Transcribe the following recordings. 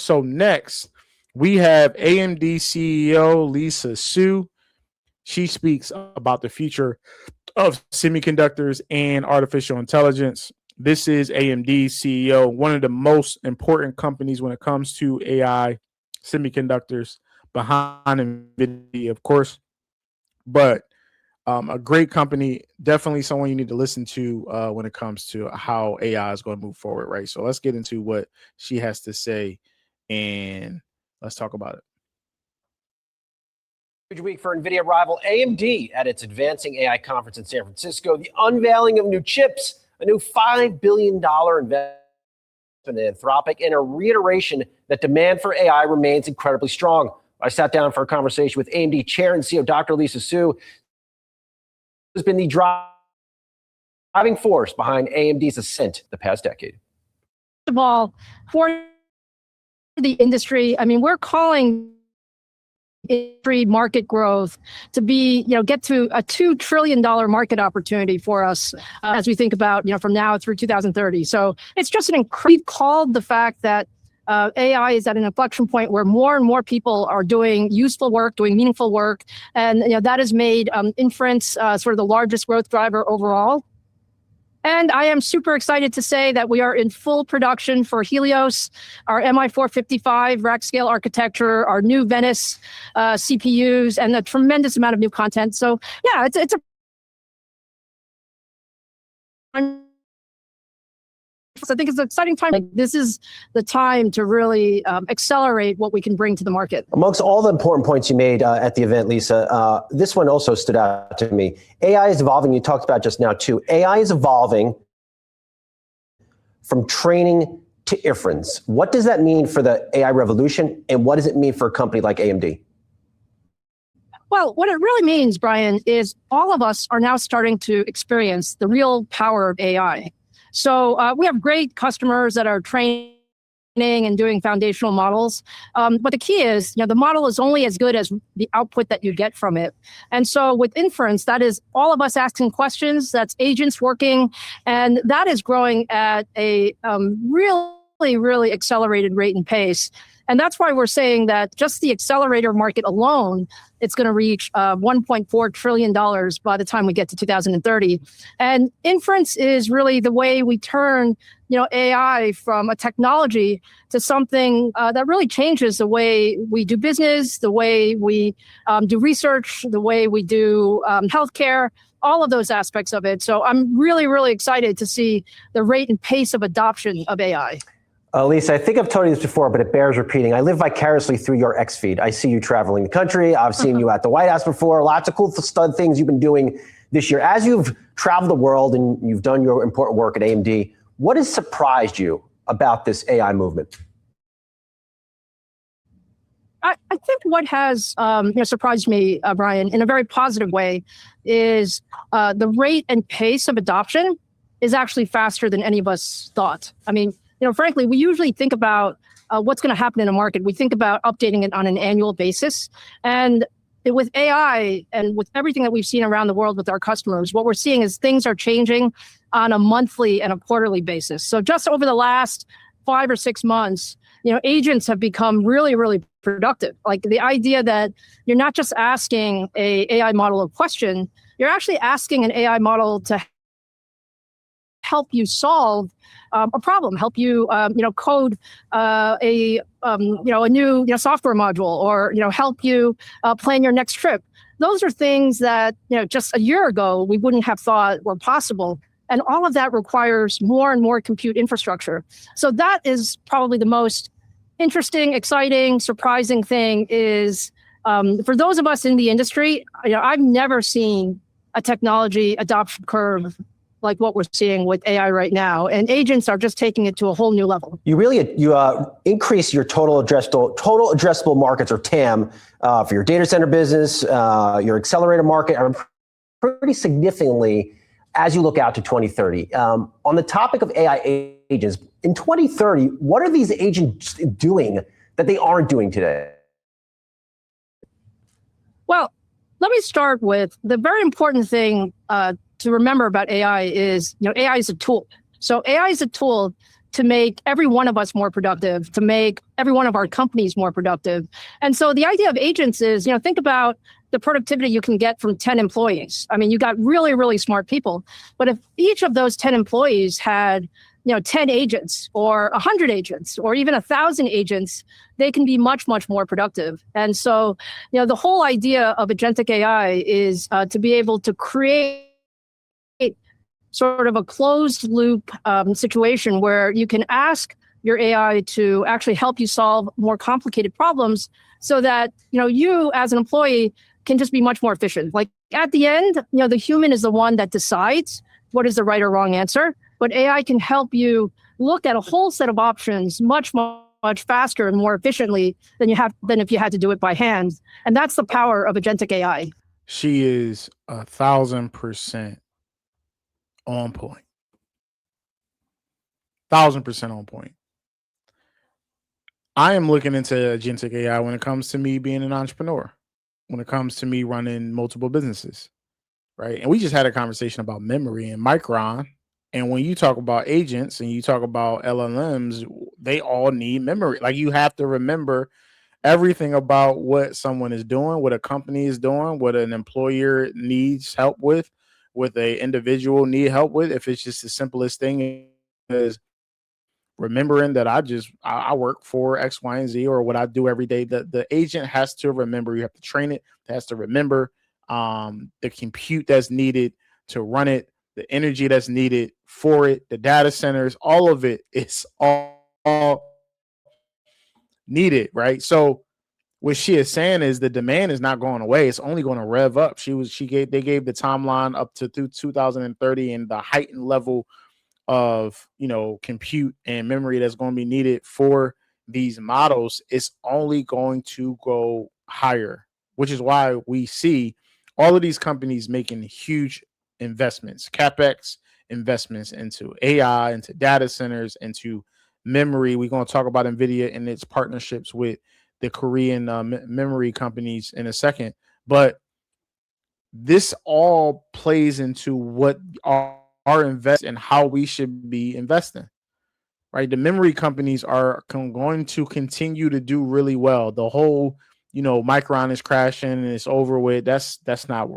So next, we have AMD CEO Lisa Su. She speaks about the future of semiconductors and artificial intelligence. This is AMD CEO, one of the most important companies when it comes to AI, semiconductors, behind NVIDIA, of course, but a great company, definitely someone you need to listen to when it comes to how AI is going to move forward, right? So let's get into what she has to say and let's talk about it. Huge week for NVIDIA rival AMD at its Advancing AI conference in San Francisco. The unveiling of new chips, a new $5 billion investment in Anthropic, and a reiteration that demand for AI remains incredibly strong. I sat down for a conversation with AMD Chair and CEO Dr. Lisa Su, who's been the driving force behind AMD's ascent the past decade. First of all, for the industry, I mean, we're calling industry market growth to be, get to a $2 trillion market opportunity for us as we think about, from now through 2030. So it's just we've called the fact that AI is at an inflection point where more and more people are doing useful work, doing meaningful work. And that has made inference sort of the largest growth driver overall. And I am super excited to say that we are in full production for Helios, our MI455 rack scale architecture, our new Venice CPUs, and a tremendous amount of new content. So yeah, it's I think it's an exciting time. This is the time to really accelerate what we can bring to the market. Amongst all the important points you made at the event, Lisa, this one also stood out to me. AI is evolving. You talked about just now too. AI is evolving from training to inference. What does that mean for the AI revolution, and what does it mean for a company like AMD? Well, what it really means, Brian, is all of us are now starting to experience the real power of AI. So we have great customers that are training and doing foundational models. But the key is, the model is only as good as the output that you get from it. And so with inference, that is all of us asking questions, that's agents working, and that is growing at a really accelerated rate and pace. And that's why we're saying that just the accelerator market alone, it's going to reach $1.4 trillion by the time we get to 2030. And inference is really the way we turn, AI from a technology to something that really changes the way we do business, the way we do research, the way we do healthcare, all of those aspects of it. So I'm really excited to see the rate and pace of adoption of AI. Lisa, I think I've told you this before, but it bears repeating. I live vicariously through your X feed. I see you traveling the country. I've seen you at the White House before. Lots of cool stud things you've been doing this year. As you've traveled the world and you've done your important work at AMD, what has surprised you about this AI movement? I think what has surprised me, Brian, in a very positive way, is the rate and pace of adoption is actually faster than any of us thought. I mean, frankly, we usually think about what's going to happen in a market. We think about updating it on an annual basis. And with AI and with everything that we've seen around the world with our customers, what we're seeing is things are changing on a monthly and a quarterly basis. So just over the last 5 or 6 months, agents have become really productive. Like the idea that you're not just asking an AI model a question, you're actually asking an AI model to help you solve a problem, help you, code a new software module, or help you plan your next trip. Those are things that just a year ago we wouldn't have thought were possible, and all of that requires more and more compute infrastructure. So that is probably the most interesting, exciting, surprising thing. Is for those of us in the industry, I've never seen a technology adoption curve like what we're seeing with AI right now, and agents are just taking it to a whole new level. You increase your total addressable markets, or TAM, for your data center business, your accelerator market, pretty significantly as you look out to 2030. On the topic of AI agents, in 2030, what are these agents doing that they aren't doing today? Well, let me start with the very important thing to remember about AI is, AI is a tool. So AI is a tool to make every one of us more productive, to make every one of our companies more productive. And so the idea of agents is, think about the productivity you can get from 10 employees. I mean, you got really, really smart people. But if each of those 10 employees had 10 agents or 100 agents or even 1,000 agents, they can be much, much more productive. And so, the whole idea of agentic AI is to be able to create sort of a closed loop situation where you can ask your AI to actually help you solve more complicated problems so that, you as an employee can just be much more efficient. Like at the end, the human is the one that decides what is the right or wrong answer, but AI can help you look at a whole set of options much, much faster and more efficiently than if you had to do it by hand. And that's the power of agentic AI. She is 1,000% on point. 1,000% on point. I am looking into agentic AI when it comes to me being an entrepreneur, when it comes to me running multiple businesses, right? And we just had a conversation about memory and Micron. And when you talk about agents and you talk about LLMs, they all need memory. Like you have to remember everything about what someone is doing, what a company is doing, what an employer needs help with, what a individual need help with. If it's just the simplest thing as remembering that I work for X, Y, and Z, or what I do every day. The agent has to remember. You have to train it. It has to remember the compute that's needed to run it, the energy that's needed for it, the data centers, all of it is all needed, right? So what she is saying is the demand is not going away. It's only going to rev up. They gave the timeline up to through 2030 and the heightened level of compute and memory that's going to be needed for these models is only going to go higher, which is why we see all of these companies making huge investments, capex investments into AI, into data centers, into memory. We're going to talk about Nvidia and its partnerships with the Korean memory companies in a second, but this all plays into what our invest and how we should be investing, right? The memory companies are going to continue to do really well. The whole, Micron is crashing and it's over with. That's not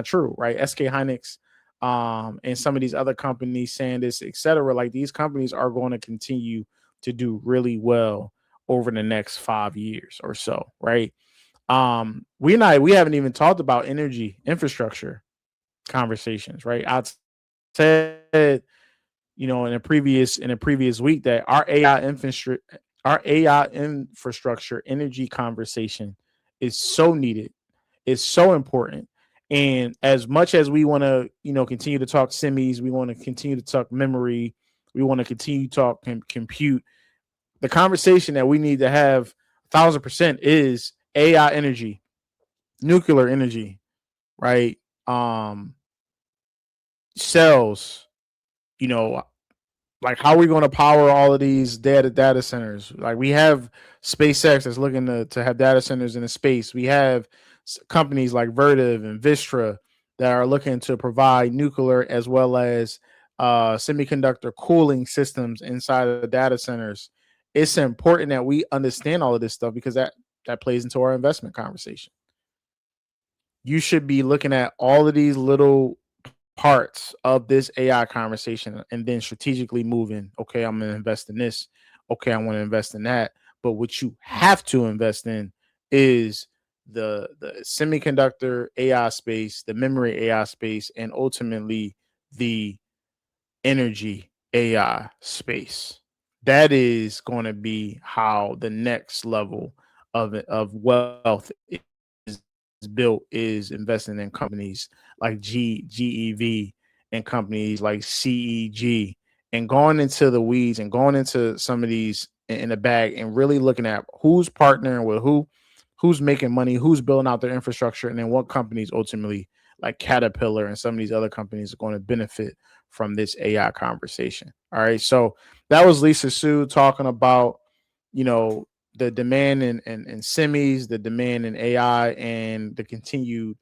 true, right? SK Hynix, and some of these other companies, SanDisk, etc. Like these companies are going to continue to do really well over the next 5 years or so, right? We haven't even talked about energy infrastructure conversations, right? I said, in a previous week that our AI infrastructure energy conversation is so needed. It's so important. And as much as we want to, continue to talk semis, we want to continue to talk memory, we want to continue to talk compute. The conversation that we need to have 1,000% is AI energy, nuclear energy, right? Cells, you know, like how are we going to power all of these data centers? Like we have SpaceX that's looking to have data centers in the space. We have companies like Vertiv and Vistra that are looking to provide nuclear as well as semiconductor cooling systems inside of the data centers. It's important that we understand all of this stuff because that plays into our investment conversation. You should be looking at all of these little parts of this AI conversation and then strategically moving. Okay, I'm going to invest in this. Okay, I want to invest in that. But what you have to invest in is the semiconductor AI space, the memory AI space, and ultimately the energy AI space. That is going to be how the next level of wealth is built, is investing in companies like GEV and companies like CEG and going into the weeds and going into some of these in the bag and really looking at who's partnering with who's making money, who's building out their infrastructure, and then what companies ultimately like Caterpillar and some of these other companies are going to benefit from this AI conversation. All right. So that was Lisa Su talking about, the demand in semis, the demand in AI, and the continued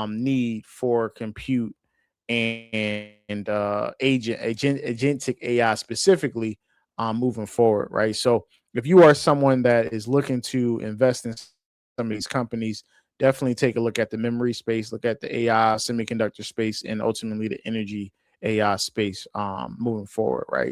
need for compute and agentic AI specifically moving forward, right? So if you are someone that is looking to invest in some of these companies, definitely take a look at the memory space, look at the AI semiconductor space, and ultimately the energy AI space moving forward, right?